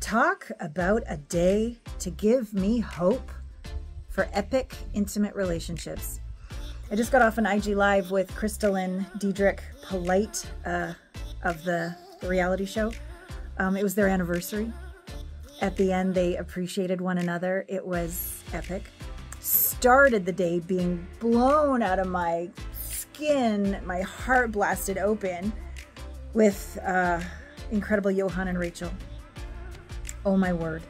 talk about a day to give me hope for epic, intimate relationships. I just got off an IG Live with Crystalline Diedrich Polite of the reality show. It was their anniversary. At the end, they appreciated one another. It was epic. Started the day being blown out of my skin, my heart blasted open with incredible Johan and Rachel. Oh my word.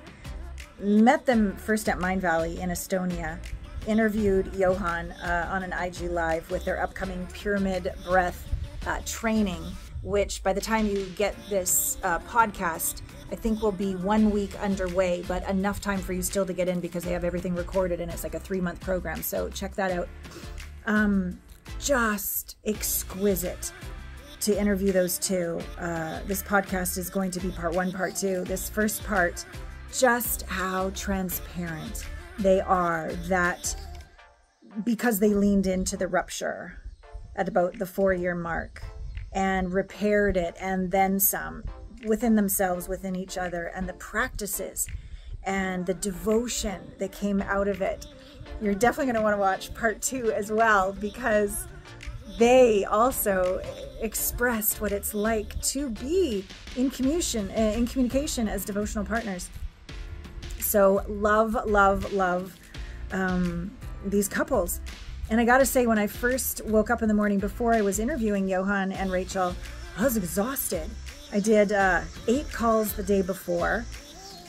Met them first at Mind Valley in Estonia. Interviewed Johan on an IG Live with their upcoming pyramid breath training, which by the time you get this podcast, I think will be 1 week underway, but enough time for you still to get in because they have everything recorded and it's like a 3-month program. So check that out. Just exquisite to interview those two. This podcast is going to be part 1, part 2. This first part, just how transparent they are, that because they leaned into the rupture at about the 4-year mark and repaired it and then some within themselves, within each other, and the practices and the devotion that came out of it. You're definitely going to want to watch part 2 as well, because they also expressed what it's like to be in communication as devotional partners. So love these couples. And I got to say, when I first woke up in the morning before I was interviewing Johan and Rachel, I was exhausted. I did 8 calls the day before.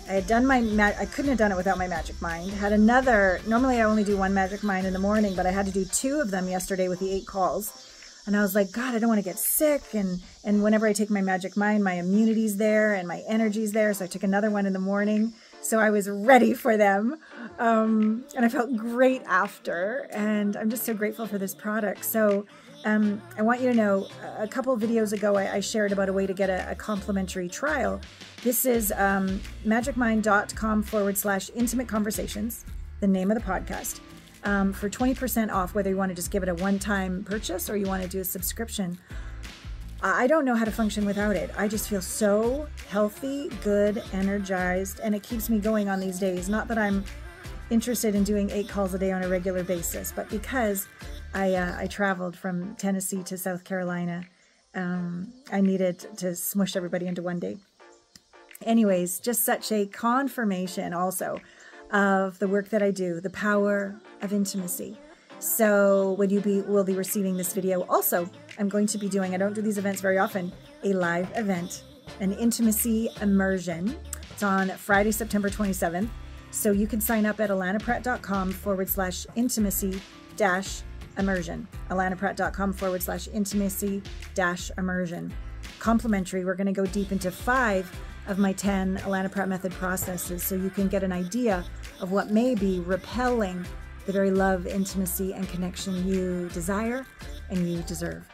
I had done I couldn't have done it without my magic mind. Had another, normally I only do 1 magic mind in the morning, but I had to do 2 of them yesterday with the 8 calls. And I was like, God, I don't want to get sick. And whenever I take my magic mind, my immunity's there and my energy's there. So I took another one in the morning. So I was ready for them. And I felt great after. And I'm just so grateful for this product. So I want you to know, a couple of videos ago, I shared about a way to get a complimentary trial. This is magicmind.com/intimate conversations, the name of the podcast, for 20% off, whether you want to just give it a one-time purchase or you want to do a subscription. I don't know how to function without it. I just feel so healthy, good, energized, and it keeps me going on these days. Not that I'm interested in doing 8 calls a day on a regular basis, but because I traveled from Tennessee to South Carolina, I needed to smush everybody into one day. Anyways, just such a confirmation also of the work that I do, the power of intimacy. So when we'll be receiving this video. Also, I'm going to be doing, I don't do these events very often, a live event, an intimacy immersion. It's on Friday, September 27th. So you can sign up at alanapratt.com/intimacy-immersion. alanapratt.com/intimacy-immersion. Complimentary. We're going to go deep into 5 of my 10 Alana Pratt method processes, so you can get an idea of what may be repelling the very love, intimacy, and connection you desire and you deserve.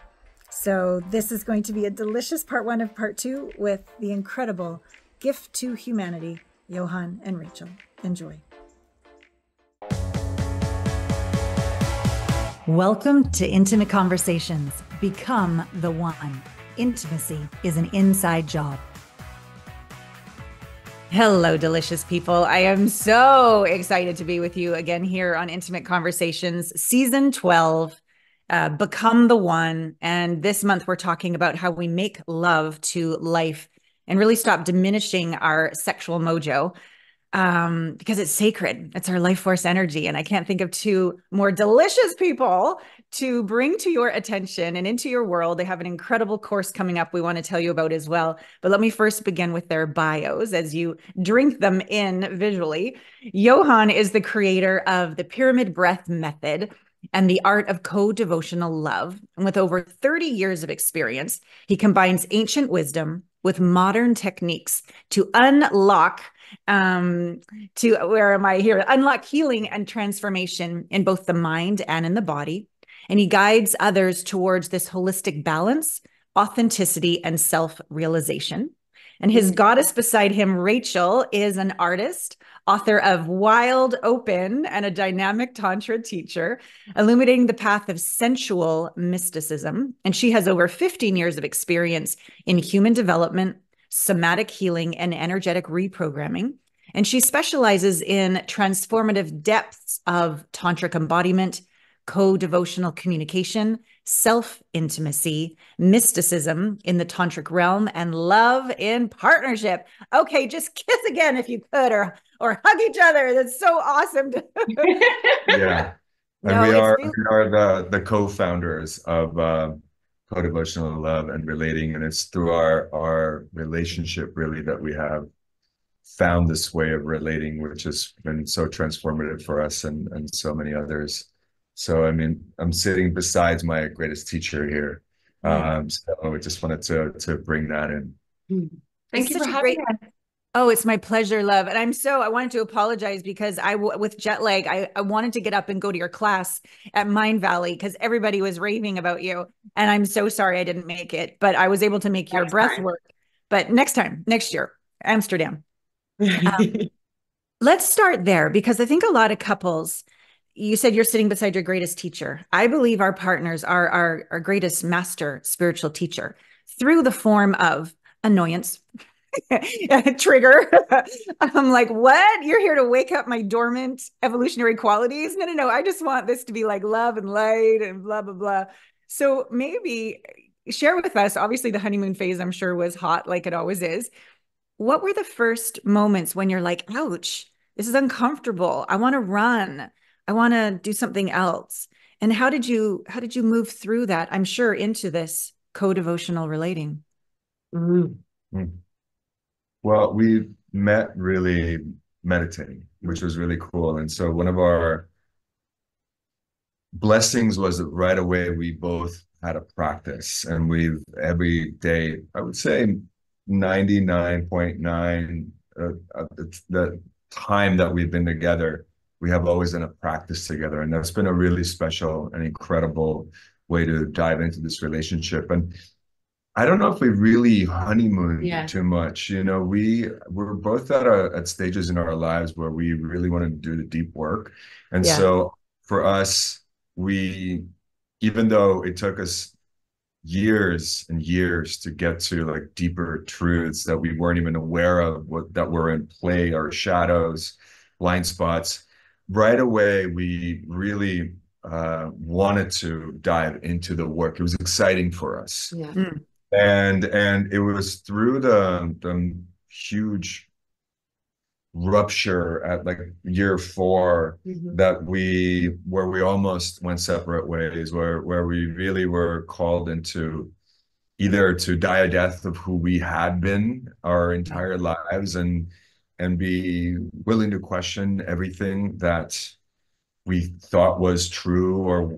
So this is going to be a delicious part 1 of part 2 with the incredible gift to humanity, Johan and Rachel. Enjoy. Welcome to Intimate Conversations. Become the one. Intimacy is an inside job. Hello, delicious people. I am so excited to be with you again here on Intimate Conversations, Season 12, Become the One. And this month, we're talking about how we make love to life and really stop diminishing our sexual mojo, because it's sacred. It's our life force energy. And I can't think of 2 more delicious people to bring to your attention and into your world. They have an incredible course coming up we want to tell you about as well. But let me first begin with their bios as you drink them in visually. Johan is the creator of the Pyramid Breath Method and the art of co-devotional love. And with over 30 years of experience, he combines ancient wisdom with modern techniques to unlock unlock healing and transformation in both the mind and in the body. And he guides others towards this holistic balance, authenticity, and self-realization. And his goddess beside him, Rachel, is an artist, author of Wild Open, and a dynamic Tantra teacher, illuminating the path of sensual mysticism. And she has over 15 years of experience in human development, somatic healing, and energetic reprogramming. And she specializes in transformative depths of tantric embodiment, co-devotional communication, self-intimacy, mysticism in the tantric realm, and love in partnership. Okay, just kiss again if you could, or hug each other. That's so awesome. Yeah. And No, it's really, we are the co-founders of co-devotional love and relating. And it's through our relationship really that we have found this way of relating, which has been so transformative for us and so many others. So, I mean, I'm sitting beside my greatest teacher here. So I just wanted to bring that in. it's Thank you for such a having great. us. Oh, it's my pleasure, love. And I wanted to apologize because with jet lag, I wanted to get up and go to your class at Mind Valley because everybody was raving about you. And I'm so sorry I didn't make it, but I was able to make your That's breath work. But next time, next year, Amsterdam. fine. Let's start there because I think a lot of couples, you said you're sitting beside your greatest teacher. I believe our partners are our greatest master spiritual teacher through the form of annoyance, trigger. I'm like, what? You're here to wake up my dormant evolutionary qualities? No, no, no. I just want this to be like love and light and blah, blah, blah. So maybe share with us, obviously the honeymoon phase, I'm sure was hot like it always is. What were the first moments when you're like, ouch, this is uncomfortable. I want to run. I want to do something else. And how did you move through that? I'm sure into this co-devotional relating. Mm. Mm. Well, we met really meditating, which was really cool. And so one of our blessings was that right away we both had a practice and we've every day, I would say 99.9 of the time that we've been together, we have always done a practice together. And that's been a really special and incredible way to dive into this relationship. And I don't know if we really honeymooned Yeah. too much. You know, we're both at stages in our lives where we really want to do the deep work. And Yeah. so for us, we, even though it took us years and years to get to like deeper truths that we weren't even aware of what that were in play, our shadows, blind spots, right away we really wanted to dive into the work. It was exciting for us. Yeah. Mm. And it was through the huge rupture at like year 4 Mhm. that where we almost went separate ways, where we really were called into either to die a death of who we had been our entire lives and be willing to question everything that we thought was true, or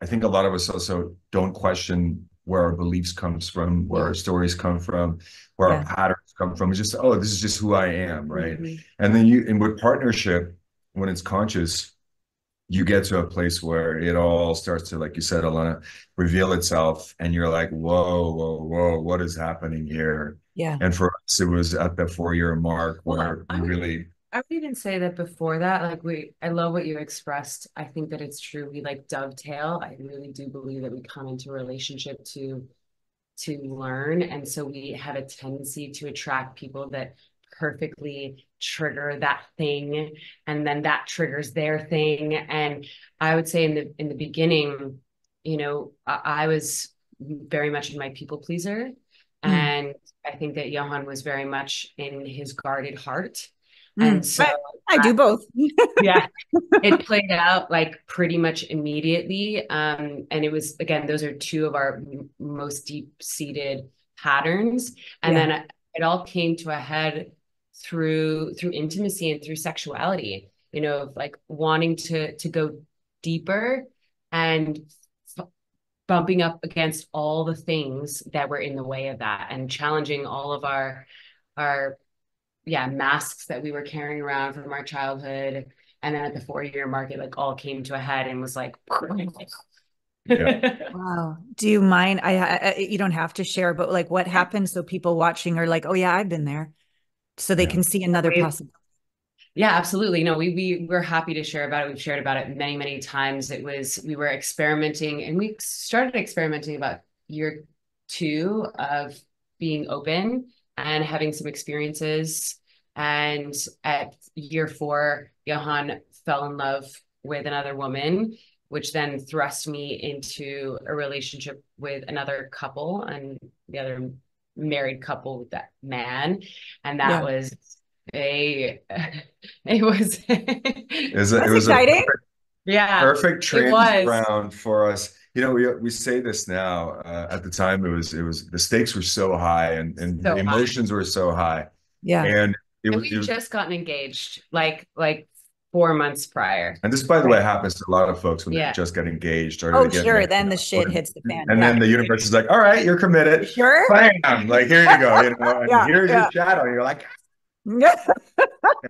I think a lot of us also don't question where our beliefs comes from, where our stories come from, where our Yeah. patterns come from. It's just, oh, this is just who I am, right? Mhm. And then and with partnership, when it's conscious, you get to a place where it all starts to, like you said, Alana, reveal itself, and you're like, whoa, whoa, whoa, what is happening here? Yeah. And for us, it was at the 4-year mark Well, where we really, I would even say that before that, like I love what you expressed. I think that it's true. We like dovetail. I really do believe that we come into a relationship to learn. And so we have a tendency to attract people that perfectly trigger that thing. And then that triggers their thing. And I would say in the beginning, I was very much in my people pleaser. Mm. And I think that Johan was very much in his guarded heart. And Mm. so I I, do both. yeah, it played out like pretty much immediately. And it was, again, those are two of our most deep-seated patterns. And Yeah. then it all came to a head through intimacy and through sexuality, of like wanting to go deeper and bumping up against all the things that were in the way of that and challenging all of our masks that we were carrying around from our childhood. And then at the 4-year mark, it like all came to a head and was like, yeah. Wow. Do you mind? You don't have to share, but like what happened so people watching are like, oh yeah, I've been there. So they Yeah. can see another possibility. Yeah, absolutely. No, we're happy to share about it. We've shared about it many, many times. We were experimenting, and we started experimenting about year 2 of being open and having some experiences. And at year 4, Johan fell in love with another woman, which then thrust me into a relationship with another couple, and the other married couple with that man. And that was it was it was exciting. Perfect training ground for us. You know, we say this now. At the time, it was the stakes were so high, and the emotions were so high. Yeah. And we just gotten engaged like 4 months prior. And this, by the way, happens to a lot of folks when they just get engaged. Or sure. Then the shit hits the fan. And then the universe is like, all right, you're committed. Sure. Bam! Like, here you go. You know, and here's your shadow. And you're like,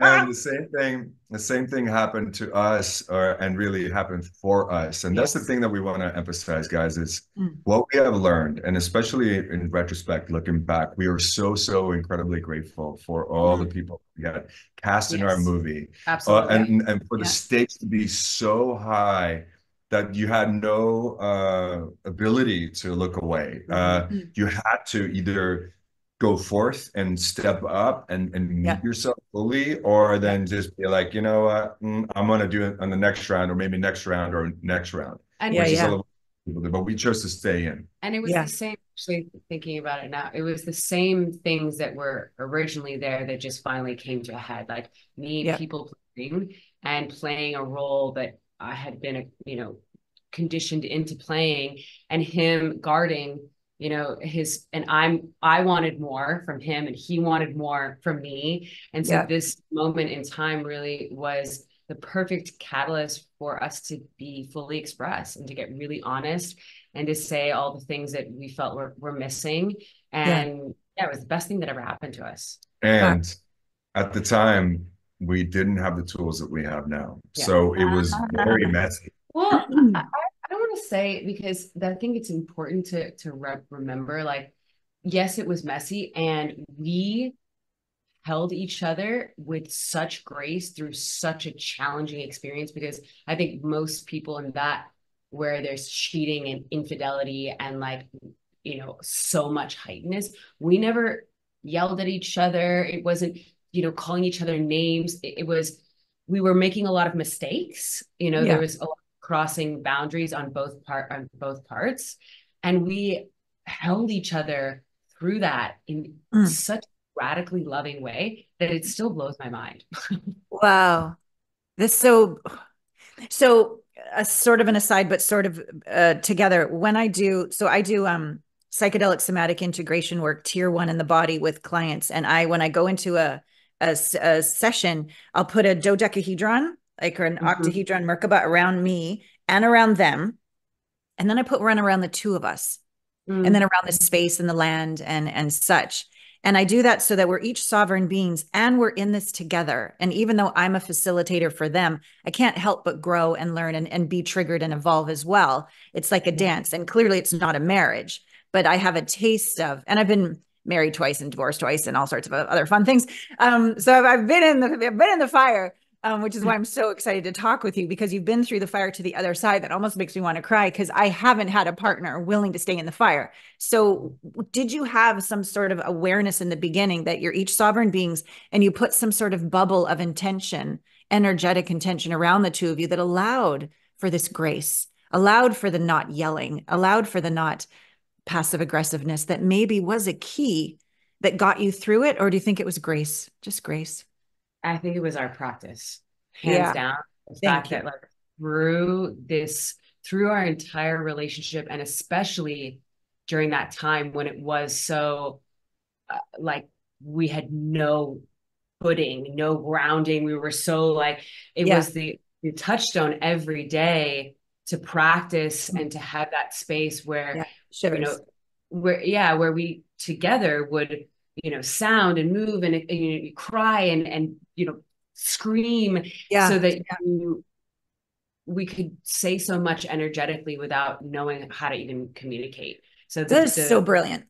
and the same thing happened to us, and really happened for us. And that's the thing that we want to emphasize, guys, is what we have learned. And especially in retrospect, looking back, we are so incredibly grateful for all the people we had cast in our movie. Absolutely. And for the stakes to be so high that you had no ability to look away. You had to either go forth and step up and meet yourself fully, or then just be like, you know what, I'm going to do it on the next round, or maybe next round or next round. And which is a little people do, but we chose to stay in. And it was the same, actually thinking about it now, it was the same things that were originally there that just finally came to a head, like me people pleasing and playing a role that I had been, you know, conditioned into playing, and him guarding, you know, I wanted more from him and he wanted more from me. And so this moment in time really was the perfect catalyst for us to be fully expressed and to get really honest and to say all the things that we felt were missing. And it was the best thing that ever happened to us. And at the time, we didn't have the tools that we have now. So it was very messy. Well, I want to say, because I think it's important to remember, like, yes, it was messy, and we held each other with such grace through such a challenging experience, because I think most people in that, where there's cheating and infidelity and, like, you know, so much heightenedness, we never yelled at each other. It wasn't, you know, calling each other names. It was, we were making a lot of mistakes. You know, there was a lot crossing boundaries on both parts, and we held each other through that in such a radically loving way that it still blows my mind. Wow. This so a sort of an aside, but sort of together. When I do psychedelic somatic integration work, tier 1 in the body with clients, and when I go into a session, I'll put a dodecahedron, like, or an octahedron Merkaba around me and around them. And then I put one around the two of us, and then around the space and the land and such. And I do that so that we're each sovereign beings and we're in this together. And even though I'm a facilitator for them, I can't help but grow and learn and be triggered and evolve as well. It's like a dance. And clearly it's not a marriage, but I have a taste of, and I've been married twice and divorced twice and all sorts of other fun things. So I've been in the fire. Which is why I'm so excited to talk with you, because you've been through the fire to the other side. That almost makes me want to cry, because I haven't had a partner willing to stay in the fire. So did you have some sort of awareness in the beginning that you're each sovereign beings, and you put some sort of bubble of intention, energetic intention around the two of you that allowed for this grace, allowed for the not yelling, allowed for the not passive aggressiveness that maybe was a key that got you through it? Or do you think it was grace, just grace? I think it was our practice, hands down. The fact that, like, through our entire relationship, and especially during that time when it was so, like, we had no footing, no grounding. We were so, like, it was the touchstone every day to practice and to have that space where, you know, where we together would, you know, sound and move and you cry and you know, scream, so that we could say so much energetically without knowing how to even communicate. So that's so brilliant.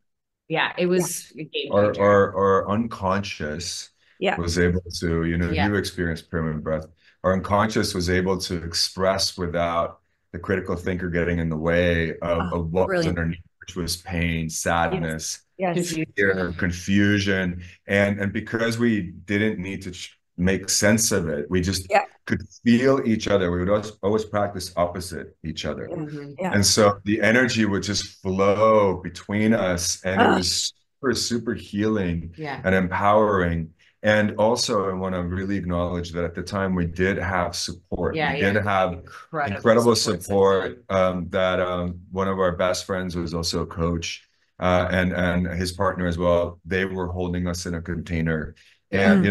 Yeah, it was a game changer. Our unconscious was able to, you know, you experienced permanent breath. Our unconscious was able to express without the critical thinker getting in the way of what was underneath which was pain, sadness, Yes. fear, confusion. And because we didn't need to make sense of it, we just Yeah. could feel each other. We would always practice opposite each other. Yeah. And so the energy would just flow between us, and it was super, super healing and empowering. And also, I want to really acknowledge that at the time we did have support. We did have incredible support. That one of our best friends was also a coach, and his partner as well. They were holding us in a container, and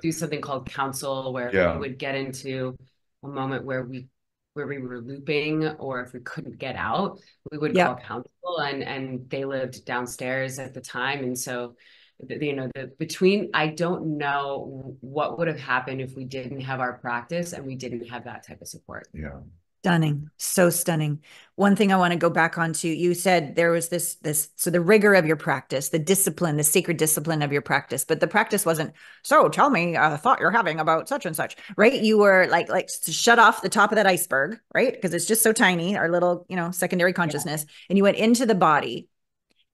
do something called counsel, where we would get into a moment where we were looping, or if we couldn't get out, we would call counsel, and they lived downstairs at the time. And so, between, I don't know what would have happened if we didn't have our practice and we didn't have that type of support. Yeah. Stunning. So stunning. One thing I want to go back onto, you said there was so the rigor of your practice, the discipline, the sacred discipline of your practice, but the practice wasn't, so tell me a thought you're having about such and such, right? You were like to shut off the top of that iceberg, right? Because it's just so tiny, our little, secondary consciousness. And you went into the body,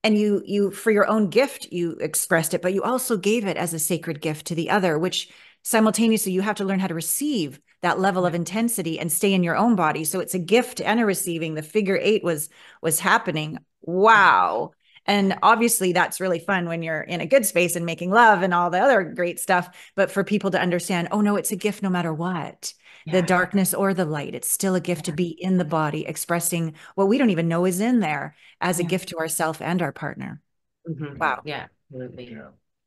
and you, for your own gift, you expressed it, but you also gave it as a sacred gift to the other, which simultaneously you have to learn how to receive that level of intensity and stay in your own body. So it's a gift and a receiving. The figure 8 was happening. Wow. And obviously that's really fun when you're in a good space and making love and all the other great stuff. But for people to understand, oh no, it's a gift no matter what, the darkness or the light, it's still a gift to be in the body, expressing what we don't even know is in there as a gift to ourselves and our partner. Wow. Yeah, absolutely.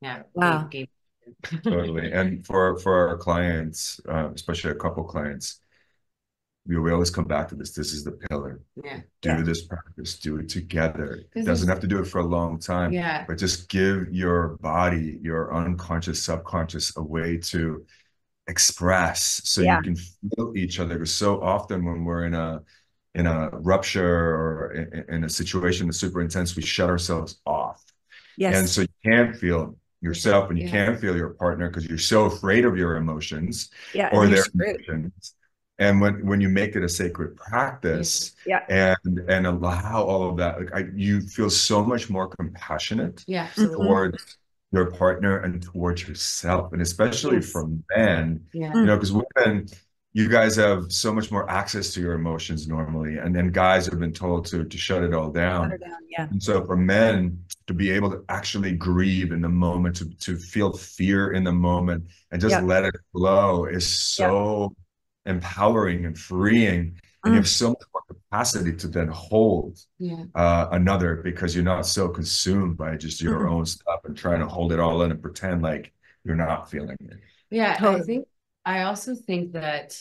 Yeah. Wow. Totally. And for our clients, especially a couple clients, we always come back to this. This is the pillar. Do this practice. Do it together. It doesn't have to do it for a long time. But just give your body, your unconscious, subconscious, a way to express, so you can feel each other. Because so often when we're in a rupture or in a situation that's super intense, we shut ourselves off. And so you can't feel yourself, and you can't feel your partner because you're so afraid of your emotions or their emotions. And when you make it a sacred practice and allow all of that, like you feel so much more compassionate towards your partner and towards yourself, and especially for men, because women, you guys have so much more access to your emotions normally, and then guys have been told to shut it all down. And so for men to be able to actually grieve in the moment, to feel fear in the moment and just let it flow is so empowering and freeing. And you have so much more capacity to then hold another, because you're not so consumed by just your own stuff and trying to hold it all in and pretend like you're not feeling it. I also think that,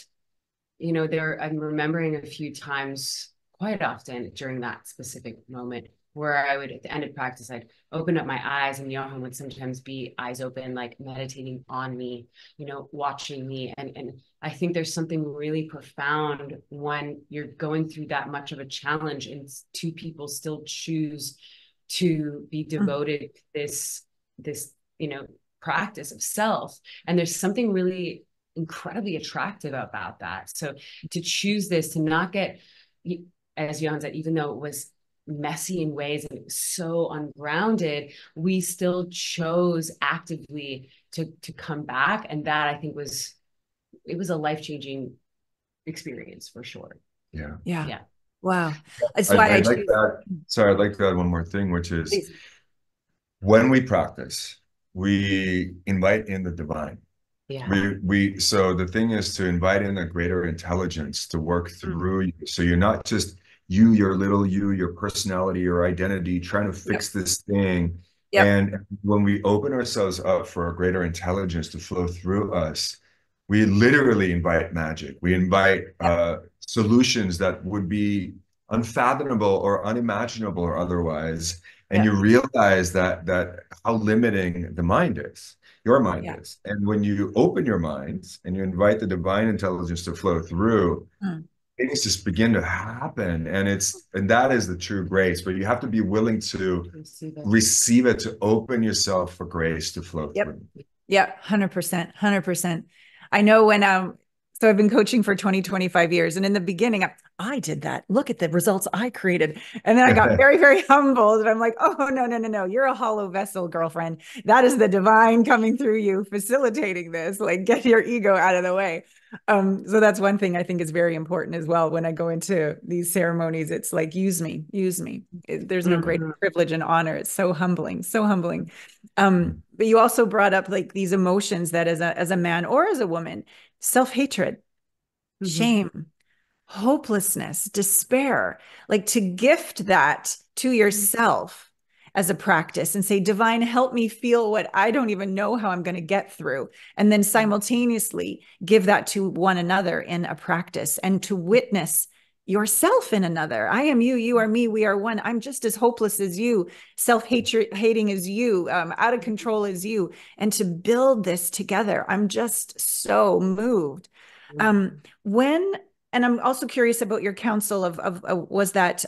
I'm remembering a few times, quite often during that specific moment, where I would, at the end of practice, I'd open up my eyes, and Johan would sometimes be eyes open, like meditating on me, watching me. And I think there's something really profound when you're going through that much of a challenge and two people still choose to be devoted to this, practice of self. And there's something really incredibly attractive about that. So to choose this, to not get, as Johan said, even though it was messy in ways and it was so ungrounded, we still chose actively to come back. And that, I think, was a life-changing experience for sure. Yeah. Wow. That's why I like that. Sorry, I'd like to add one more thing, which is when we practice, we invite in the divine. So the thing is to invite in a greater intelligence to work through you. So you're not just your little your personality, your identity, trying to fix this thing. And when we open ourselves up for a greater intelligence to flow through us, we literally invite magic. We invite solutions that would be unfathomable or unimaginable or otherwise. And you realize that how limiting the mind is. Your mind is. And when you open your mind and you invite the divine intelligence to flow through, things just begin to happen. And that is the true grace. But you have to be willing to receive it, to open yourself for grace to flow through. Yeah, 100%, 100%. I know when so I've been coaching for 25 years. And in the beginning, I did that. Look at the results I created. And then I got very, very humbled. And I'm like, oh, no, no, no, no. You're a hollow vessel, girlfriend. That is the divine coming through you, facilitating this. Like, get your ego out of the way. So that's one thing I think is very important as well. When I go into these ceremonies, it's like, use me, use me. There's no greater privilege and honor. It's so humbling, so humbling. But you also brought up like these emotions that as a man or as a woman, self-hatred, shame, hopelessness, despair, like to gift that to yourself as a practice and say, divine, help me feel what I don't even know how I'm going to get through. And then simultaneously give that to one another in a practice and to witness yourself in another. I am you, you are me, we are one. I'm just as hopeless as you, self-hating as you, out of control as you, and to build this together. I'm just so moved. When, and I'm also curious about your counsel of was that,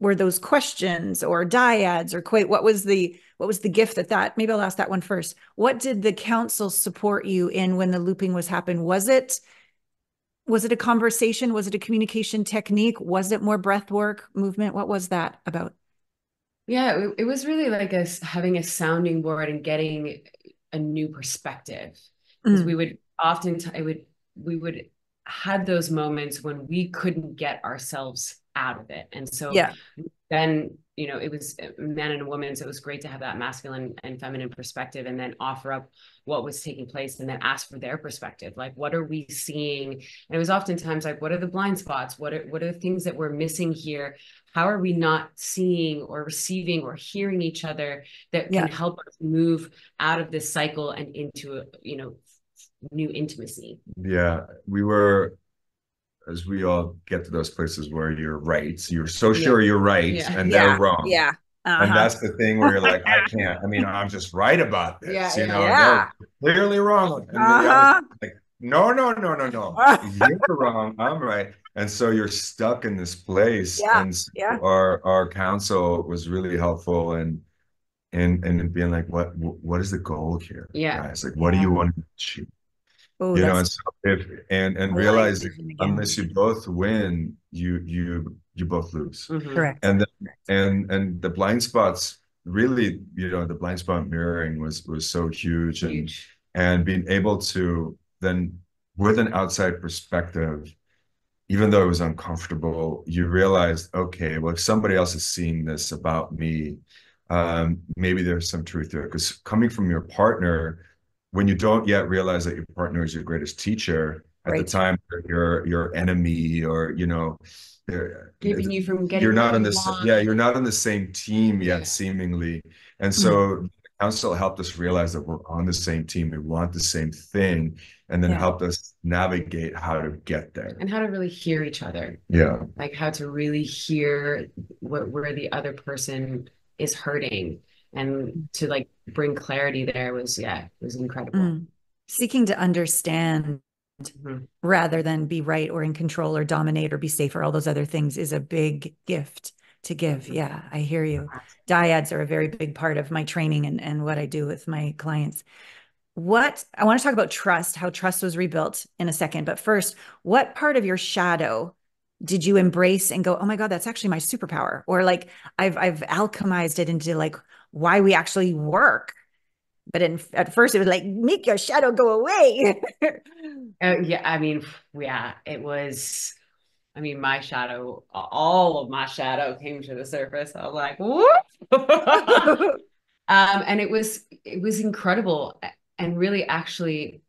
were those questions or dyads or what was the gift that maybe I'll ask that one first. What did the counsel support you in when the looping was happening? Was it a conversation? Was it a communication technique? Was it more breath work, movement? What was that about? Yeah, it was really like having a sounding board and getting a new perspective. Because we would often, we would had those moments when we couldn't get ourselves out of it. And so then, it was a man and a woman. So it was great to have that masculine and feminine perspective and then offer up what was taking place and then ask for their perspective. Like, what are we seeing? And it was oftentimes like, what are the blind spots? What are the things that we're missing here? How are we not seeing or receiving or hearing each other that can help us move out of this cycle and into, new intimacy? Yeah, we were, as we all get to those places where you're right, you're so sure you're right, and they're wrong. Yeah. And that's the thing where you're like, I can't, I'm just right about this, they're clearly wrong. And the other like, no, you're wrong, I'm right. And so you're stuck in this place. And so our counsel was really helpful and being like, what is the goal here, guys? Like, what do you want to achieve? Oh, And so and realize unless you both win, you both lose. Correct. And the blind spots really, the blind spot mirroring was so huge. And being able to then, with an outside perspective, even though it was uncomfortable, you realized, okay, well, if somebody else is seeing this about me, maybe there's some truth there. Because coming from your partner, when you don't yet realize that your partner is your greatest teacher, at the time your enemy, or keeping you from getting you're not on this you're not on the same team yet, seemingly. And so counsel helped us realize that we're on the same team, we want the same thing, and then helped us navigate how to get there and how to really hear each other. Like how to really hear where the other person is hurting, and to like bring clarity there was incredible. Seeking to understand rather than be right or in control or dominate or be safe or all those other things is a big gift to give. Yeah, I hear you. Dyads are a very big part of my training and what I do with my clients. What I want to talk about trust, how trust was rebuilt in a second. But first, what part of your shadow did you embrace and go, oh my God, that's actually my superpower? Or like I've alchemized it into like why we actually work. But at first it was like, make your shadow go away. It was, my shadow, all of my shadow came to the surface. I was like, whoop. And it was incredible. And really, actually,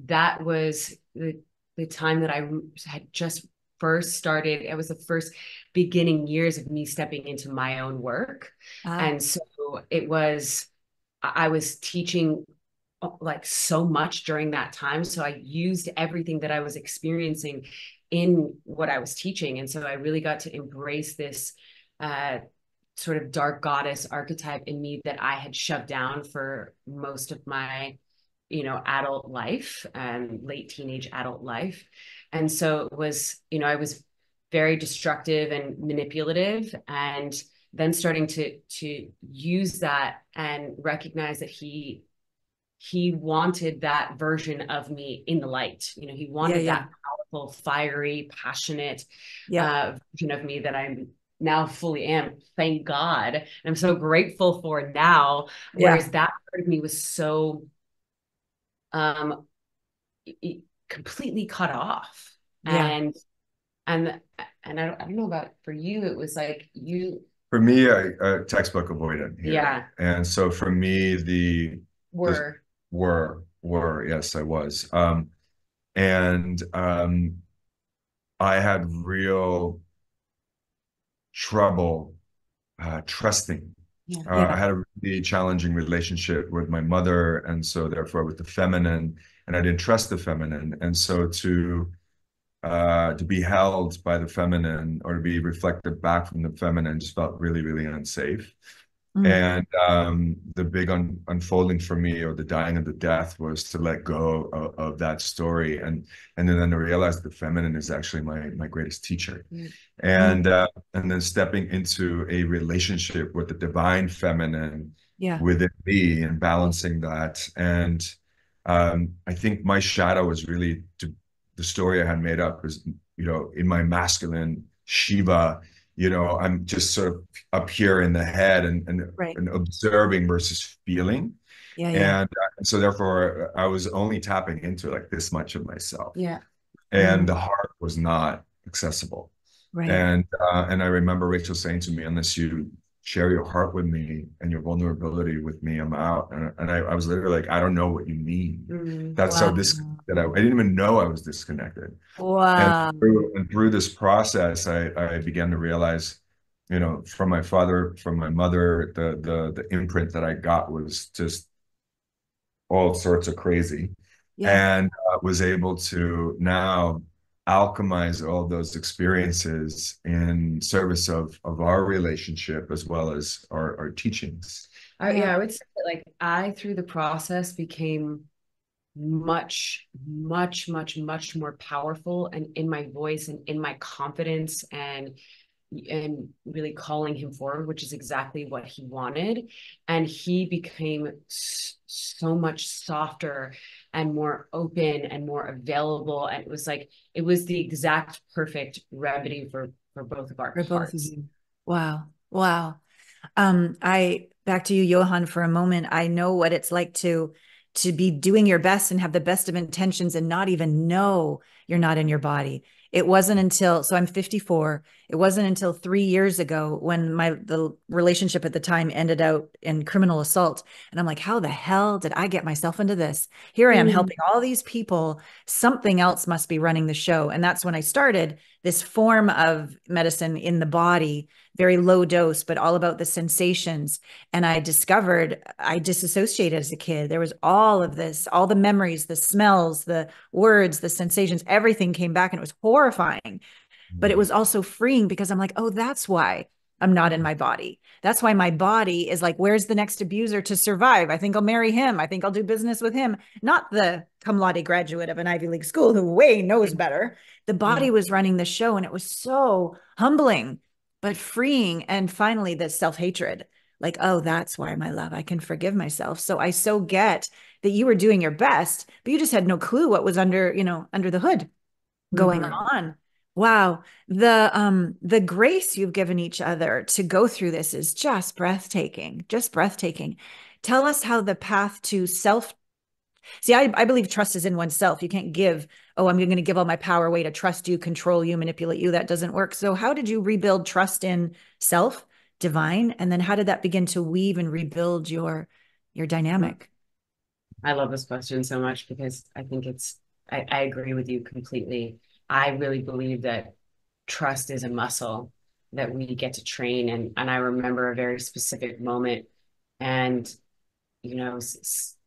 that was the time that I had just first started. It was the first beginning years of me stepping into my own work. And so I was teaching like so much during that time. So I used everything that I was experiencing in what I was teaching. And so I really got to embrace this sort of dark goddess archetype in me that I had shoved down for most of my, adult life and late teenage adult life. And so it was, I was very destructive and manipulative, and then starting to use that and recognize that he wanted that version of me in the light. He wanted that youthful, fiery, passionate Yeah. version of me that I'm now fully am, thank God. And I'm so grateful for now. Yeah. Whereas that part of me was so um completely cut off. Yeah. And I don't know about for you, it was like you, For me, a textbook avoidant here. yeah, And so for me, the were, yes, I was. And I had real trouble trusting. yeah, I Yeah. had a really challenging relationship with my mother, and so therefore with the feminine, and I didn't trust the feminine. And so to be held by the feminine or to be reflected back from the feminine just felt really, really unsafe. Mm. And the big unfolding for me, or the dying of the death, was to let go of that story, and then to realize the feminine is actually my greatest teacher, yeah, Mm. and then stepping into a relationship with the divine feminine Yeah. within me and balancing that. And I think my shadow was really the story I had made up was, in my masculine Shiva, I'm just sort of up here in the head Right. and observing versus feeling. Yeah. Yeah. And so therefore I was only tapping into like this much of myself. yeah, And Mm. the heart was not accessible. Right. And I remember Rachel saying to me, unless you share your heart with me and your vulnerability with me, I'm out. And I was literally like, I don't know what you mean. That's how Wow. disconnected I didn't even know I was disconnected. And Wow. through this process, I began to realize, from my father, from my mother, the imprint that I got was just all sorts of crazy, Yeah. and was able to now alchemize all those experiences in service of our relationship as well as our teachings. Yeah. I would say that like I through the process became much, much, much, much more powerful and in my voice and in my confidence and really calling him forward, which is exactly what he wanted. And he became so much softer and more open and more available. And it was like, it was the exact perfect remedy for both of our For both of hearts. you. Wow. Wow. I back to you, Johan, for a moment. I know what it's like to be doing your best and have the best of intentions and not even know you're not in your body. It wasn't until, so I'm 54. It wasn't until 3 years ago when the relationship at the time ended out in criminal assault. And I'm like, how the hell did I get myself into this? Here I am Mm. helping all these people. Something else must be running the show. And that's when I started this form of medicine in the body, very low dose, but all about the sensations. And I discovered I disassociated as a kid. There was all of this, all the memories, the smells, the words, the sensations, everything came back, and it was horrifying. But it was also freeing because I'm like, oh, that's why I'm not in my body. That's why my body is like, where's the next abuser to survive? I think I'll marry him. I think I'll do business with him. Not the cum laude graduate of an Ivy League school who way knows better. The body was running the show, and it was so humbling, but freeing. And finally, the self-hatred, like, oh, that's why, my love, I can forgive myself. So I so get that you were doing your best, but you just had no clue what was under the hood going Mhm. on. Wow. The grace you've given each other to go through this is just breathtaking, just breathtaking. Tell us how the path to self. See, I believe trust is in oneself. You can't give, oh, I'm going to give all my power away to trust you, control you, manipulate you. That doesn't work. So how did you rebuild trust in self, divine? And then how did that begin to weave and rebuild your dynamic? I love this question so much because I think I agree with you completely. I really believe that trust is a muscle that we get to train. And I remember a very specific moment and,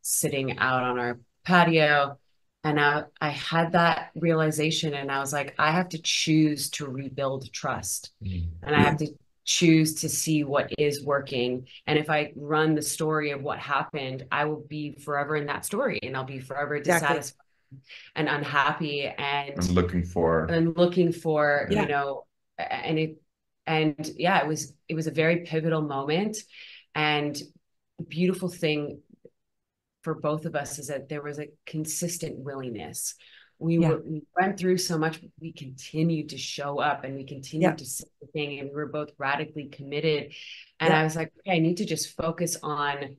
sitting out on our patio. And I had that realization and I was like, I have to choose to rebuild trust. And I have to choose to see what is working. And if I run the story of what happened, I will be forever in that story and I'll be forever Exactly. dissatisfied and unhappy I'm looking for. and looking for, Yeah. and yeah, it was a very pivotal moment. And the beautiful thing for both of us is that there was a consistent willingness we went through so much, we continued to show up and we continued to say the thing, and we were both radically committed. And I was like, okay, I need to just focus on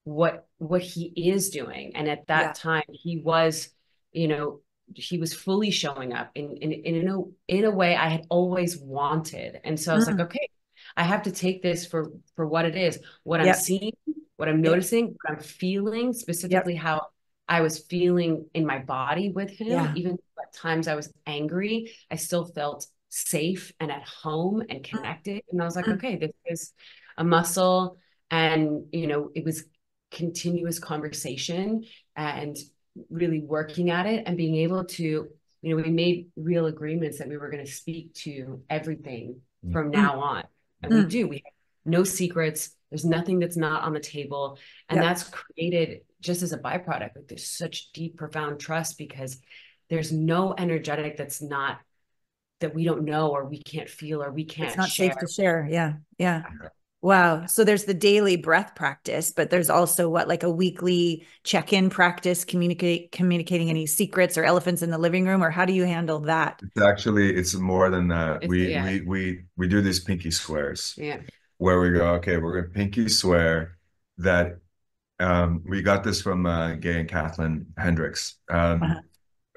what he is doing. And at that time, he was, you know, he was fully showing up in a way I had always wanted. And so I was like, okay, I have to take this for what it is, what I'm seeing, what I'm noticing, what I'm feeling, specifically how I was feeling in my body with him. Even at times I was angry, I still felt safe and at home and connected. And I was like, okay, this is a muscle. And, you know, it was continuous conversation and really working at it and being able to, you know, we made real agreements that we were going to speak to everything from now on. And we have no secrets. There's nothing that's not on the table. And that's created just as a byproduct. Like there's such deep, profound trust because there's no energetic that's not, that we don't know, or we can't feel, or we can't share. It's not safe to share. Yeah. Wow. So there's the daily breath practice, but there's also like a weekly check-in practice, communicating any secrets or elephants in the living room, or how do you handle that? It's more than that. We do these pinky swears. Where we go, okay, we're going to pinky swear that we got this from Gay and Kathleen Hendricks.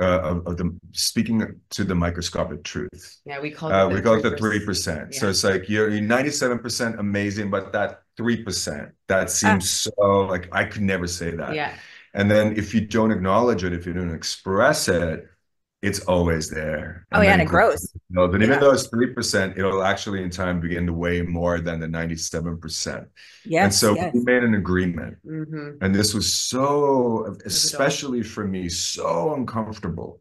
Of them speaking to the microscopic truth. We call it the 3%. So it's like you're 97% amazing, but that 3%, that seems so like I could never say that. And then if you don't acknowledge it, if you don't express it, it's always there. And it grows. But even though it's 3%, it'll actually in time begin to weigh more than the 97%. And so we made an agreement. And this was so, especially for me, so uncomfortable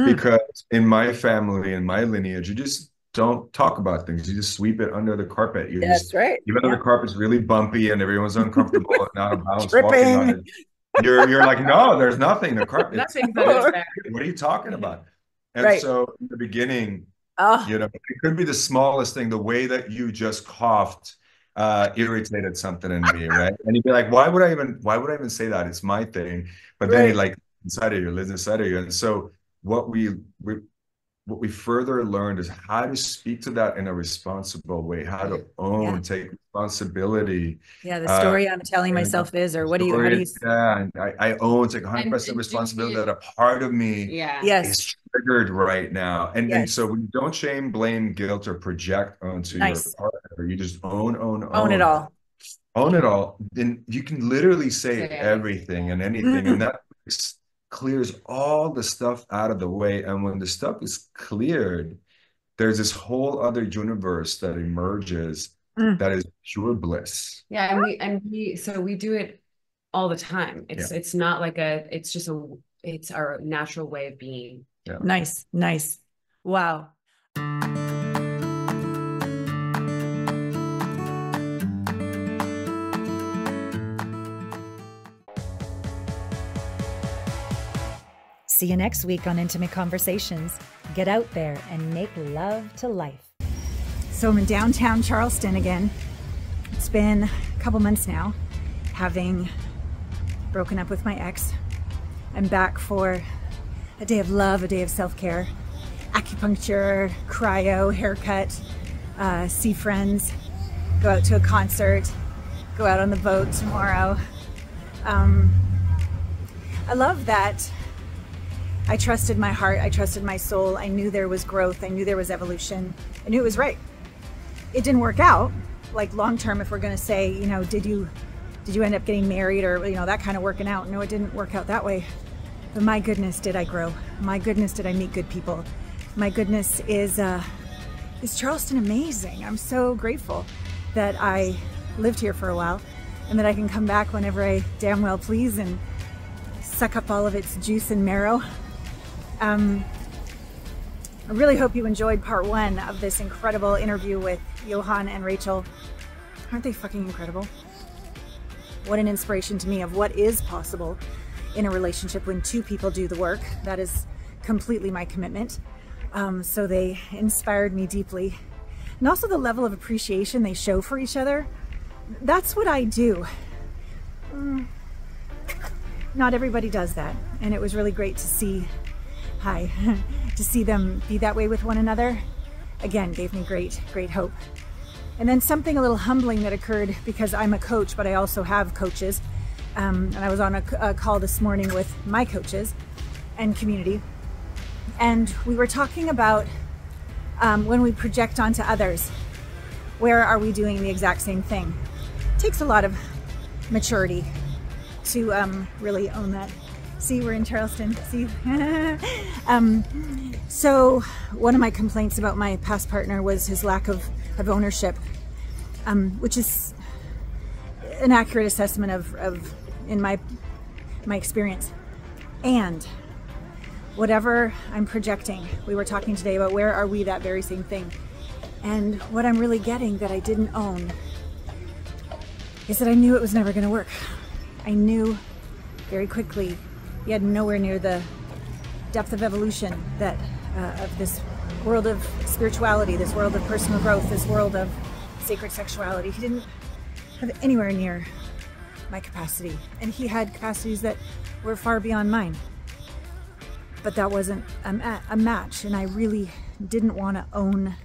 because in my family, in my lineage, you just don't talk about things. You just sweep it under the carpet. That's right. Even though the carpet's really bumpy and everyone's uncomfortable and out of bounds walking on it. You're like, no, there's nothing. The carpet. What are you talking about? And so in the beginning, you know, it could be the smallest thing. The way that you just coughed irritated something in me, right? And you'd be like, why would I even say that? It's my thing. But then it like inside of you, lives inside of you. And so what we further learned is how to speak to that in a responsible way, how to own, take responsibility. The story I'm telling myself is, or what do you? And I own, take 100% responsibility that a part of me is triggered right now. And so we don't shame, blame, guilt, or project onto your partner. You just own it all. Own it all. Then you can literally say everything and anything, and that clears all the stuff out of the way. And when the stuff is cleared, there's this whole other universe that emerges that is pure bliss. We do it all the time. It's not like it's our natural way of being. Nice. Wow. See you next week on Intimate Conversations. Get out there and make love to life. So I'm in downtown Charleston again. It's been a couple months now, having broken up with my ex. I'm back for a day of love, a day of self-care, acupuncture, cryo, haircut, see friends, go out to a concert, go out on the boat tomorrow. I love that I trusted my heart, I trusted my soul. I knew there was growth, I knew there was evolution. I knew it was right. It didn't work out, like long term, if we're gonna say, you know, did you end up getting married, or, you know, that kind of working out? No, it didn't work out that way. But my goodness, did I grow? My goodness, did I meet good people? My goodness, is Charleston amazing. I'm so grateful that I lived here for a while and that I can come back whenever I damn well please and suck up all of its juice and marrow. I really hope you enjoyed part one of this incredible interview with Johan and Rachel. Aren't they fucking incredible? What an inspiration to me of what is possible in a relationship when two people do the work. That is completely my commitment. So they inspired me deeply. And also the level of appreciation they show for each other. That's what I do. Not everybody does that. And it was really great to see hi, to see them be that way with one another, again, gave me great hope. And then something a little humbling that occurred, because I'm a coach, but I also have coaches. And I was on a call this morning with my coaches and community. And we were talking about when we project onto others, where are we doing the exact same thing? It takes a lot of maturity to really own that. See, we're in Charleston. See? So one of my complaints about my past partner was his lack of ownership, which is an accurate assessment of in my experience. And whatever I'm projecting, we were talking today about where are we that very same thing. And what I'm really getting that I didn't own is that I knew it was never going to work. I knew very quickly he had nowhere near the depth of evolution that of this world of spirituality, this world of personal growth, this world of sacred sexuality. He didn't have anywhere near my capacity, and he had capacities that were far beyond mine. But that wasn't a match, and I really didn't want to own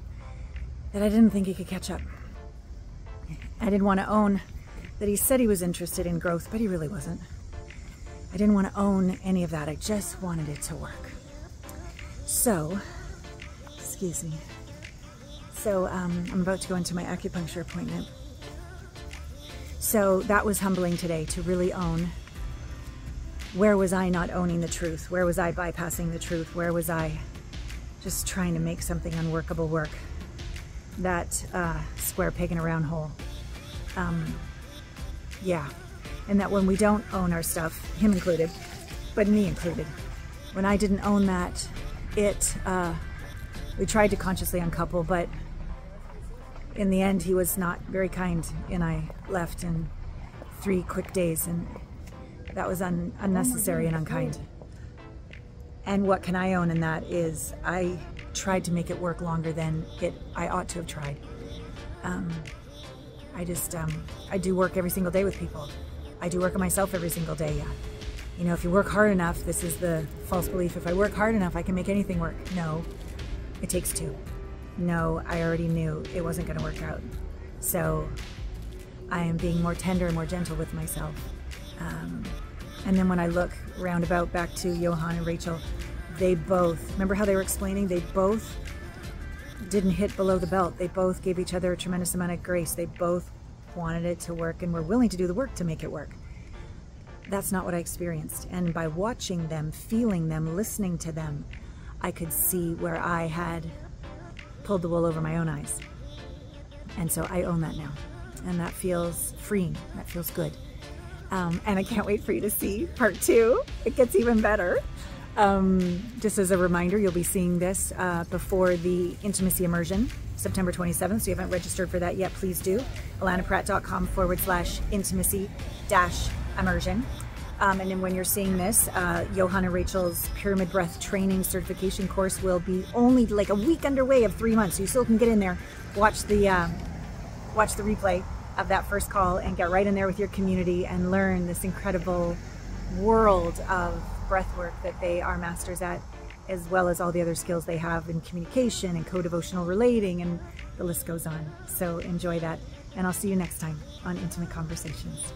that I didn't think he could catch up. I didn't want to own that he said he was interested in growth, but he really wasn't. I didn't want to own any of that. I just wanted it to work. So, excuse me. So I'm about to go into my acupuncture appointment. So that was humbling today, to really own, where was I not owning the truth? Where was I bypassing the truth? Where was I just trying to make something unworkable work? That square peg in a round hole. Yeah, and that when we don't own our stuff, him included, but me included, when I didn't own that, we tried to consciously uncouple, but in the end he was not very kind, and I left in 3 quick days, and that was unnecessary and unkind. And what can I own in that is I tried to make it work longer than I ought to have tried. I do work every single day with people. I do work on myself every single day, yeah. You know, if you work hard enough, this is the false belief, if I work hard enough, I can make anything work. No, it takes 2. No, I already knew it wasn't going to work out. So I am being more tender and more gentle with myself. And then when I look roundabout back to Johan and Rachel, they both, remember how they were explaining? They both didn't hit below the belt. They both gave each other a tremendous amount of grace. They both wanted it to work and were willing to do the work to make it work. That's not what I experienced. And by watching them, feeling them, listening to them, I could see where I had pulled the wool over my own eyes. And so I own that now. And that feels freeing. That feels good. And I can't wait for you to see part 2. It gets even better. Just as a reminder, you'll be seeing this before the Intimacy Immersion, September 27th. So you haven't registered for that yet, please do. alanapratt.com/intimacy-immersion. And then when you're seeing this, Johan and Rachel's Pyramid Breath Training Certification course will be only like a week underway of 3 months. So you still can get in there, watch the replay of that first call and get right in there with your community and learn this incredible world of breath work that they are masters at, as well as all the other skills they have in communication and co-devotional relating, and the list goes on. So enjoy that, and I'll see you next time on Intimate Conversations.